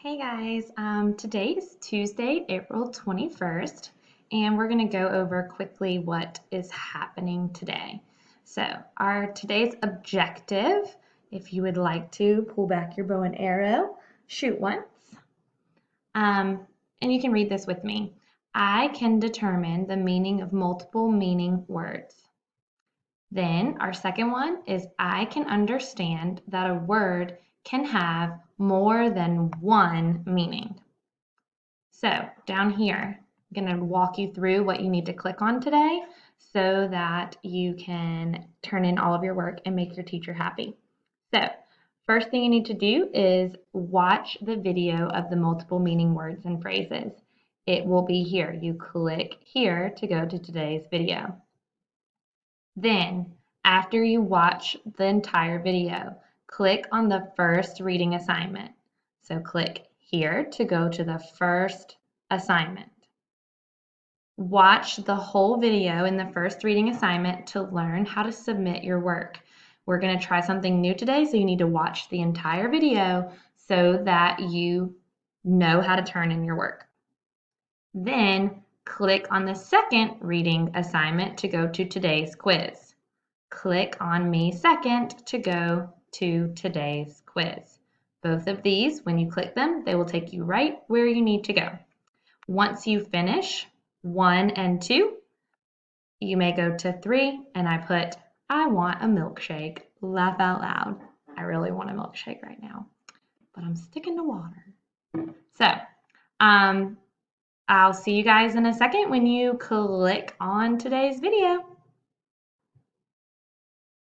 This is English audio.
Hey guys, today is Tuesday, April 21st, and we're going to go over quickly what is happening today. So, our today's objective, if you would like to pull back your bow and arrow, shoot once. And you can read this with me. I can determine the meaning of multiple meaning words. Then our second one is I can understand that a word can have more than one meaning. So down here, I'm going to walk you through what you need to click on today so that you can turn in all of your work and make your teacher happy. So first thing you need to do is watch the video of the multiple meaning words and phrases. It will be here. You click here to go to today's video. Then, after you watch the entire video, click on the first reading assignment. So click here to go to the first assignment. Watch the whole video in the first reading assignment to learn how to submit your work. We're going to try something new today, so you need to watch the entire video so that you know how to turn in your work. Then click on the second reading assignment to go to today's quiz. Click on May 2nd to go to today's quiz. Both of these, when you click them, they will take you right where you need to go. Once you finish 1 and 2, you may go to 3, and I put, I want a milkshake. Laugh out loud. I really want a milkshake right now, but I'm sticking to water. So, I'll see you guys in a second when you click on today's video.